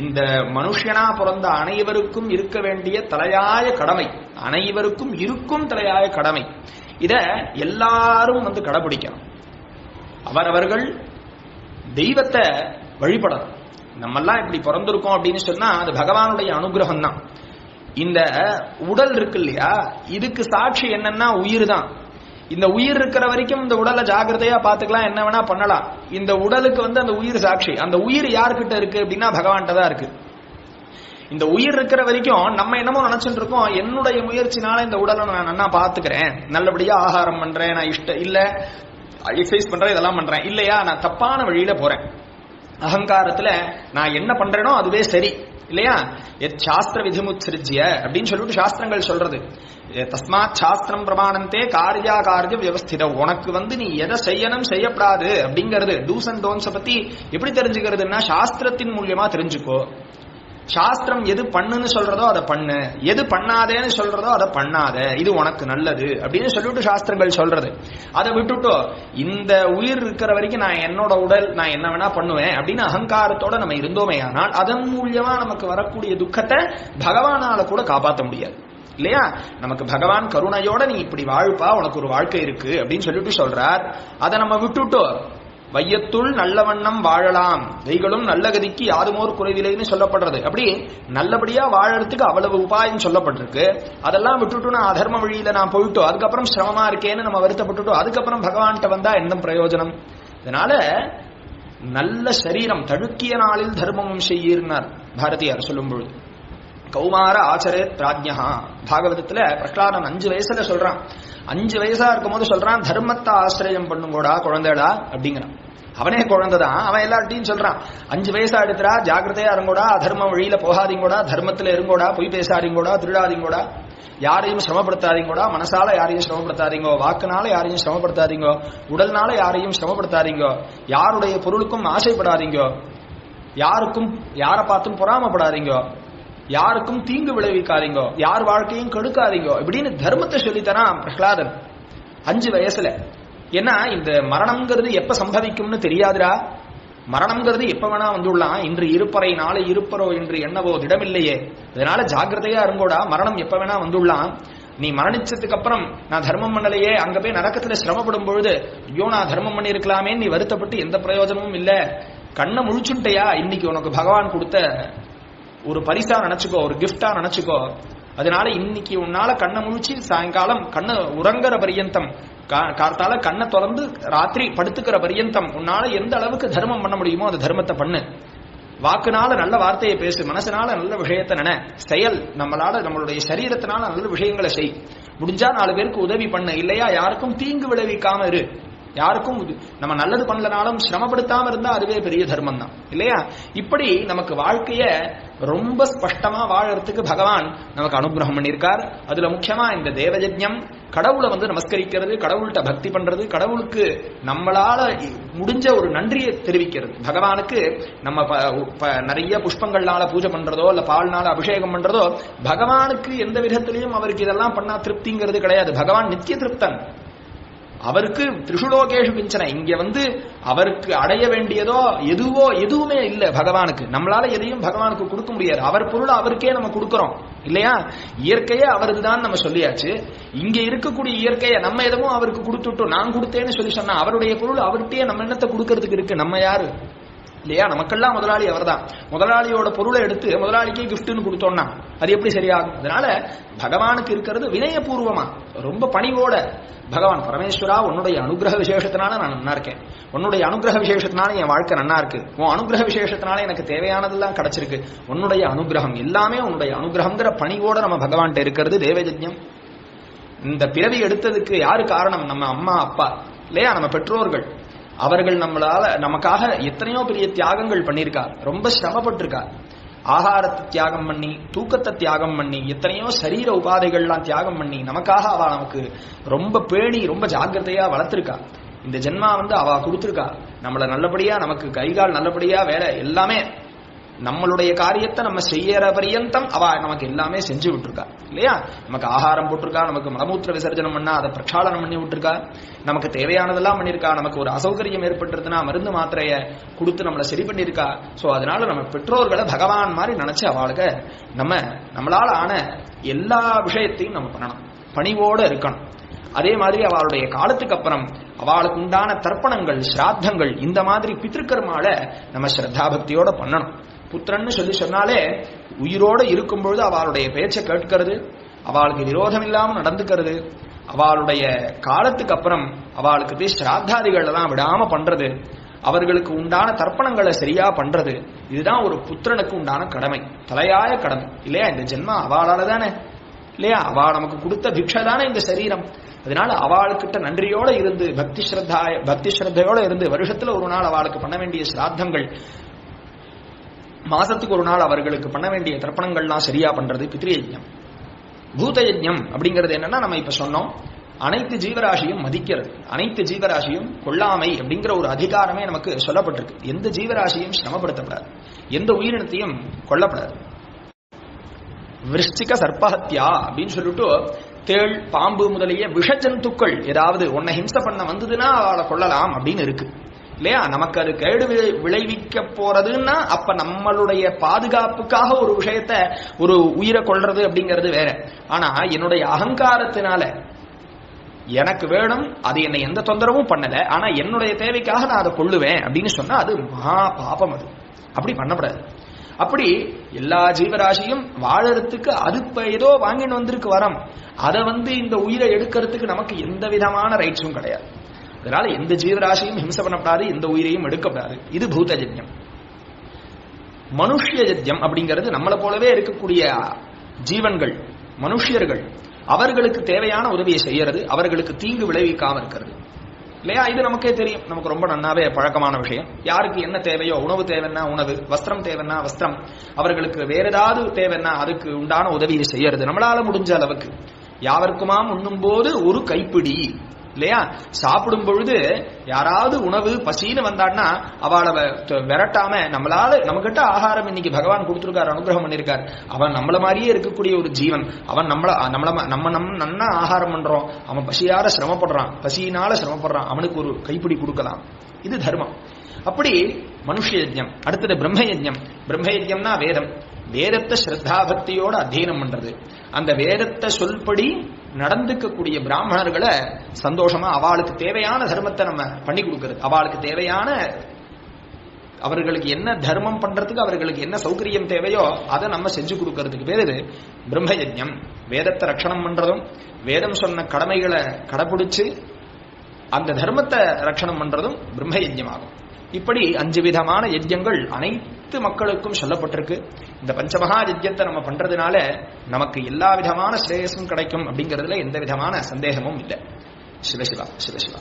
இந்த மனுஷனா பிறந்த அனைவருக்கும் இருக்க வேண்டிய தலையாய கடமை, அனைவருக்கும் இருக்கும் தலையாய கடமை. இத எல்லாரும் கடைபிடிக்கணும். அவரவர்கள் தெய்வத்தை வழிபடணும். நம்மெல்லாம் இப்படி பிறந்திருக்கோம் அப்படின்னு சொன்னா அது பகவானுடைய அனுகிரகம் தான். இந்த உடல் இருக்கு இல்லையா, இதுக்கு சாட்சி என்னன்னா உயிர் தான். இந்த உயிர் இருக்கிற வரைக்கும் இந்த உடலை ஜாகிரதையா பாத்துக்கலாம், என்ன வேணா பண்ணலாம். இந்த உடலுக்கு அந்த உயிர் சாட்சி. அந்த உயிர் யாருக்கிட்ட இருக்கு அப்படின்னா பகவான்கிட்ட தான் இருக்கு. இந்த உயிர் இருக்கிற வரைக்கும் நம்ம என்னமோ நினைச்சுட்டு இருக்கோம், என்னுடைய முயற்சினால இந்த உடலை நான் நல்லா பாத்துக்கிறேன், நல்லபடியா ஆகாரம் பண்றேன், நான் இல்ல எக்ஸசைஸ் பண்றேன், இதெல்லாம் பண்றேன் இல்லையா, நான் தப்பான வழியில போறேன். அகங்காரத்துல நான் என்ன பண்றேனோ அதுவே சரி இல்லையா. சாஸ்திர விதிமுத்சிருஜ்ய அப்படின்னு சொல்லிட்டு சாஸ்திரங்கள் சொல்றது. தஸ்மாத் சாஸ்திரம் பிரமாணந்தே காரியா காரிய வியவஸ்தித. உனக்கு நீ எதை செய்யணும் செய்யப்படாது அப்படிங்கிறது டூஸ் அண்ட் டோன்ஸை பத்தி எப்படி தெரிஞ்சுக்கிறதுன்னா சாஸ்திரத்தின் மூலியமா தெரிஞ்சுக்கோ. சாஸ்திரம் எது பண்ணுன்னு சொல்றதோ அதை பண்ணு, எது பண்ணாதேன்னு சொல்றதோ அதை பண்ணாத, இது உனக்கு நல்லது அப்படின்னு சொல்லிட்டு சாஸ்திரங்கள் சொல்றது. அதை விட்டுட்டோ இந்த உயிர் இருக்கிற வரைக்கும் நான் என்னோட உடல் நான் என்ன வேணா பண்ணுவேன் அப்படின்னு அகங்காரத்தோட நம்ம இருந்தோமே ஆனால் அதன் மூலியமா நமக்கு வரக்கூடிய துக்கத்தை பகவானால கூட காப்பாற்ற முடியாது இல்லையா. நமக்கு பகவான் கருணையோட நீ இப்படி வாழ்ப்பா, உனக்கு ஒரு வாழ்க்கை இருக்கு அப்படின்னு சொல்லிட்டு சொல்றார். அதை நம்ம விட்டுட்டோ வையத்துள் நல்ல வண்ணம் வாழலாம், வெய்களும் நல்ல கதிக்கு யாதுமோர் குறைவில்லைன்னு சொல்லப்படுறது. அப்படி நல்லபடியா வாழறதுக்கு அவ்வளவு உபாயம் சொல்லப்பட்டிருக்கு. அதெல்லாம் விட்டுட்டு நான் அதர்ம வழியில நான் போயிட்டோம், அதுக்கப்புறம் சிரமமா இருக்கேன்னு நம்ம வருத்தப்பட்டுட்டோம், அதுக்கப்புறம் பகவான்கிட்ட வந்தா என்ன பிரயோஜனம்? இதனால நல்ல சரீரம் தழுக்கிய நாளில் தர்மமும் செய்யினார் பாரதியார் சொல்லும்பொழுது. கௌமார ஆச்சரே பிராஜ்யா, பாகவதத்துல பிரகலாதன் 5 வயசுல சொல்றான். 5 வயசா இருக்கும் போது சொல்றான், தர்மத்தை ஆசிரியம் பண்ணுங்கோடா குழந்தைடா அப்படிங்கிறான். அவனே குழந்தைதான், அவன் எல்லார்ட்டையும் சொல்றான், 5 வயசா எடுத்துறா, ஜாக்கிரதையா இருங்கோடா, அதர்ம வழியில போகாதீங்கோடா, தர்மத்துல இருங்கோடா, பொய் பேசாதீங்கோடா, திருடாதீங்கோடா, யாரையும் சிரமப்படுத்தாதீங்கோடா, மனசால யாரையும் சிரமப்படுத்தாதீங்கோ, வாக்குனால யாரையும் சிரமப்படுத்தாதீங்கோ, உடல்னால யாரையும் சிரமப்படுத்தாதீங்கோ, யாருடைய பொருளுக்கும் ஆசைப்படாதீங்கோ, யாருக்கும் யாரை பார்த்தும் பொறாமப்படாதீங்கோ, யாருக்கும் தீங்கு விளைவிக்காதீங்கோ, யார் வாழ்க்கையும் கெடுக்காதீங்கோ, இப்படின்னு தர்மத்தை சொல்லித்தரான் பிரகலாதன் 5 வயசுல. ஏன்னா இந்த மரணம்ங்கிறது எப்ப சம்பவிக்கும்னு தெரியாதுடா, மரணம்ங்கிறது எப்ப வேணா வந்துடலாம், இன்று இருப்பறை நாளை இருப்பரோ என்று எண்ணவோ திடமில்லையே, அதனால ஜாக்கிரதையா இருங்கோடா, மரணம் எப்ப வேணா வந்துடலாம். நீ மரணிச்சதுக்கு அப்புறம் நான் தர்மம் பண்ணலையே, அங்க போய் நரக்கத்துல சிரமப்படும் பொழுது ஐயோ நான் தர்மம் பண்ணி இருக்கலாமே நீ வருத்தப்பட்டு எந்த பிரயோஜனமும் இல்ல, கண்ணை முழிச்சுட்டையா, இன்னைக்கு உனக்கு பகவான் கொடுத்த ஒரு பரிசா நினைச்சுக்கோ, ஒரு கிஃப்டா நினைச்சுக்கோ. அதனால இன்னைக்கு உன்னால கண்ணை முழிச்சு சாயங்காலம் கண்ணை உறங்குற பரியந்தம், கார்த்தால கண்ணை திறந்து ராத்திரி படுத்துக்கிற பரியந்தம் உன்னால எந்த அளவுக்கு தர்மம் பண்ண முடியுமோ அந்த தர்மத்தை பண்ணு. வாக்குனால நல்ல வார்த்தையை பேசு, மனசனால நல்ல விஷயத்தை நினை, செயல் நம்மளால நம்மளுடைய சரீரத்தினால நல்ல விஷயங்களை செய், முடிஞ்சா 4 பேருக்கு உதவி பண்ணு, இல்லையா யாருக்கும் தீங்கு விளைவிக்காம இரு. யாருக்கும் நம்ம நல்லது பண்ணலனாலும் சிரமப்படுத்தாம இருந்தா அதுவே பெரிய தர்மம் தான், இல்லையா? இப்படி நமக்கு வாழ்க்கைய ரொம்ப ஸ்பஷ்டமா வாழறதுக்கு பகவான் நமக்கு அனுகிரகம் பண்ணியிருக்கார். அதுல முக்கியமா இந்த தேவயஜ்ஞம், கடவுளை நமஸ்கரிக்கிறது, கடவுள்கிட்ட பக்தி பண்றது, கடவுளுக்கு நம்மளால முடிஞ்ச ஒரு நன்றியை தெரிவிக்கிறது. பகவானுக்கு நம்ம நிறைய புஷ்பங்கள்னால பூஜை பண்றதோ இல்ல பால்னால அபிஷேகம் பண்றதோ பகவானுக்கு எந்த விதத்திலையும் அவருக்கு இதெல்லாம் பண்ணா திருப்திங்கிறது கிடையாது. பகவான் நித்திய திருப்தன், அவருக்கு திரிஷுலோகேஷு கிஞ்சன, இங்க அவருக்கு அடைய வேண்டியதோ எதுவுமே இல்ல பகவானுக்கு. நம்மளால எதையும் பகவானுக்கு கொடுக்க முடியாது, அவர் பொருளை அவருக்கே நம்ம கொடுக்கிறோம், இல்லையா? இயற்கையே அவருதுதான் நம்ம சொல்லியாச்சு. இங்க இருக்கக்கூடிய இயற்கையை நம்ம எதுவும் அவருக்கு கொடுத்துட்டோம், நான் கொடுத்தேன்னு சொல்லி சொன்னா அவருடைய பொருள் அவர்கிட்டயே நம்ம என்னத்தை கொடுக்கறதுக்கு இருக்கு? நம்ம யாரு, இல்லையா? நமக்கெல்லாம் முதலாளி அவர் தான். முதலாளியோட பொருளை எடுத்து முதலாளிக்கே கிஃப்ட்னு கொடுத்தோம்னா அது எப்படி சரியாகும்? அதனால பகவானுக்கு இருக்கிறது வினயபூர்வமா, ரொம்ப பணிவோட, பகவான் பரமேஸ்வரா உன்னுடைய அனுகிரக விசேஷத்தினால நான் நன்னா இருக்கேன், உன்னுடைய அனுகிரக விசேஷத்தினால என் வாழ்க்கை நன்னா இருக்கு, உன் அனுகிரக விசேஷத்தினால எனக்கு தேவையானதெல்லாம் கிடைச்சிருக்கு, உன்னுடைய அனுகிரகம் எல்லாமே உன்னுடைய அனுகிரகங்கிற பணிவோட நம்ம பகவான்கிட்ட இருக்கிறது தேவயஜ்ஞம். இந்த பிறவி எடுத்ததுக்கு யாரு காரணம்? நம்ம அம்மா அப்பா, இல்லையா? நம்ம பெற்றோர்கள். அவர்கள் நமக்காக எத்தனையோ பெரிய தியாகங்கள் பண்ணியிருக்கா, ரொம்ப சிரமப்பட்டிருக்கா. ஆகாரத்தை தியாகம் பண்ணி, தூக்கத்தை தியாகம் பண்ணி, எத்தனையோ சரீர உபாதைகள்லாம் தியாகம் பண்ணி நமக்காக அவ நமக்கு ரொம்ப பேணி ரொம்ப ஜாக்கிரதையா வளர்த்திருக்கா. இந்த ஜென்மா அவ கொடுத்திருக்கா, நம்மள நல்லபடியா, நமக்கு கைகால் நல்லபடியா, வேலை எல்லாமே நம்மளுடைய காரியத்தை நம்ம செய்யற பரியந்தம் அவ நமக்கு எல்லாமே செஞ்சு விட்டுருக்கா, இல்லையா? நமக்கு ஆகாரம் போட்டிருக்கா, நமக்கு மலமூத்திர விசர்ஜனம் பண்ணா அதை பிரக்ஷாலனம் பண்ணி விட்டுருக்கா, நமக்கு தேவையானதெல்லாம் பண்ணிருக்கா, நமக்கு ஒரு அசௌகரியம் ஏற்பட்டுருதுன்னா மருந்து மாத்திரைய கொடுத்து நம்மளை சரி பண்ணிருக்கா. சோ அதனால நம்ம பெற்றோர்களை பகவான் மாதிரி நினைச்சு அவளுக்கு நம்மளால ஆன எல்லா விஷயத்தையும் நம்ம பண்ணணும், பணிவோட இருக்கணும். அதே மாதிரி அவளுடைய காலத்துக்கு அப்புறம் அவளுக்கு உண்டான தர்ப்பணங்கள், சிராத்தங்கள், இந்த மாதிரி பித்ருக்கர்மால நம்ம ஸ்ரத்தா பக்தியோட பண்ணணும். புத்திரன்னு சொல்லி சொன்னாலே உயிரோட இருக்கும் பொழுது அவளுடைய பேச்சை கேட்கிறது, அவளுக்கு விரோதம் இல்லாம நடந்துக்கிறது, அவளுடைய காலத்துக்கு அப்புறம் அவளுக்கு போய் ஸ்ராத்தாதிகள் எல்லாம் விடாம பண்றது, அவர்களுக்கு உண்டான தர்ப்பணங்களை சரியா பண்றது, இதுதான் ஒரு புத்திரனுக்கு உண்டான கடமை, தலையாய கடமை, இல்லையா? இந்த ஜென்மா அவளால தானே, இல்லையா? அவ நமக்கு கொடுத்த பிக்ஷை தானே இந்த சரீரம். அதனால அவளுக்கிட்ட நன்றியோட இருந்து பக்தி ஸ்ரத்தையோட இருந்து வருஷத்துல ஒரு நாள் அவளுக்கு பண்ண வேண்டிய சிராத்தங்கள், மாசத்துக்கு ஒரு நாள் அவர்களுக்கு பண்ண வேண்டிய தர்ப்பணங்கள்லாம் சரியா பண்றது பித்ருயஜ்ஞம். பூதயஜ்ஞம் அப்படிங்கிறது என்னன்னா, நம்ம இப்ப சொன்னோம், அனைத்து ஜீவராசியும் மதிக்கிறது, அனைத்து ஜீவராசியும் கொள்ளாமை அப்படிங்கிற ஒரு அதிகாரமே நமக்கு சொல்லப்பட்டிருக்கு. எந்த ஜீவராசியும் சிரமப்படுத்தப்படாது, எந்த உயிரினத்தையும் கொல்லப்படாது. விருஷ்டிக சர்ப்பஹத்யா அப்படின்னு சொல்லிட்டு தேள், பாம்பு முதலிய விஷஜந்துக்கள் ஏதாவது உன்னை ஹிம்சை பண்ண வந்ததுன்னா அவளை கொள்ளலாம் அப்படின்னு இருக்கு, இல்லையா? நமக்கு அது கேடு விளைவிக்க போறதுன்னா அப்ப நம்மளுடைய பாதுகாப்புக்காக ஒரு விஷயத்த, ஒரு உயிரை கொள்றது அப்படிங்கிறது வேற. ஆனா என்னுடைய அகங்காரத்தினால எனக்கு வேணும், அது என்னை எந்த தொந்தரவும் பண்ணல, ஆனா என்னுடைய தேவைக்காக நான் அதை கொள்ளுவேன் அப்படின்னு சொன்னா அது மகா பாபம். அது அப்படி பண்ணப்படாது. அப்படி எல்லா ஜீவராசியும் வாழறதுக்கு அது ஏதோ வாங்கிட்டு வந்திருக்கு வரம், அதை இந்த உயிரை எடுக்கிறதுக்கு நமக்கு எந்த விதமான ரைட்ஸும் கிடையாது. அதனால எந்த ஜீவராசியும் ஹிம்சை பண்ணப்படாது, எந்த உயிரையும் எடுக்கப்படாது. இது பூத யஜ்ஞம். மனுஷ்ய யஜ்ஞம் அப்படிங்கிறது நம்மளை போலவே இருக்கக்கூடிய ஜீவன்கள், மனுஷியர்கள், அவர்களுக்கு தேவையான உதவியை செய்யறது, அவர்களுக்கு தீங்கு விளைவிக்காம இருக்கிறது இல்லையா? இது நமக்கே தெரியும், நமக்கு ரொம்ப நன்னாவே பழக்கமான விஷயம். யாருக்கு என்ன தேவையோ, உணவு தேவைன்னா உணவு, வஸ்திரம் தேவைன்னா வஸ்திரம், அவர்களுக்கு வேற ஏதாவது தேவைன்னா அதுக்கு உண்டான உதவியை செய்யறது நம்மளால முடிஞ்ச அளவுக்கு. யாவருக்குமாம் உண்ணும் போது ஒரு கைப்பிடி இல்லையா? சாப்பிடும் பொழுது யாராவது உணவு பசின்னு வந்தான்னா அவளை விரட்டாம நம்மளால நம்மகிட்ட ஆகாரம் இன்னைக்கு பகவான் கொடுத்துருக்காரு, அனுகிரகம் பண்ணிருக்காரு. அவன் நம்மள மாதிரியே இருக்கக்கூடிய ஒரு ஜீவன். அவன் நம்ம நன்னா ஆகாரம் பண்றோம், அவன் பசியார சிரமப்படுறான், பசியினால சிரமப்படுறான், அவனுக்கு ஒரு கைப்பிடி கொடுக்கலாம். இது தர்மம். அப்படி மனுஷ யஜ்ஞம். அடுத்தது பிரம்ம யஜ்ஞம். பிரம்ம யஜ்ஞம்னா வேதம். வேதத்தை ஸ்ரத்தா பக்தியோட அத்தியனம் பண்றது. அந்த வேதத்தை சொல்படி நடந்துக்கக்கூடிய பிராமணர்களை சந்தோஷமா அவளுக்கு தேவையான தர்மத்தை நம்ம பண்ணி கொடுக்கிறது. அவளுக்கு தேவையான, அவர்களுக்கு என்ன தர்மம் பண்றதுக்கு அவர்களுக்கு என்ன சௌகரியம் தேவையோ அதை நம்ம செஞ்சு கொடுக்கறதுக்கு பேரு பிரம்ம யஜ்ஞம். வேதத்தை ரட்சணம் பண்றதும், வேதம் சொன்ன கடமைகளை கடைபிடிச்சு அந்த தர்மத்தை ரட்சணம் பண்றதும் பிரம்ம யஜ்ஞமாகும். இப்படி 5 விதமான யஜ்ஞங்கள் அனைத்து மக்களுக்கும் சொல்லப்பட்டிருக்கு. இந்த பஞ்சமகா யஜ்ஞத்தை நம்ம பண்றதுனால நமக்கு எல்லா விதமான ஸ்ரேயஸும் கிடைக்கும் அப்படிங்கிறதுல எந்த விதமான சந்தேகமும் இல்லை. சிவசிவா சிவசிவா.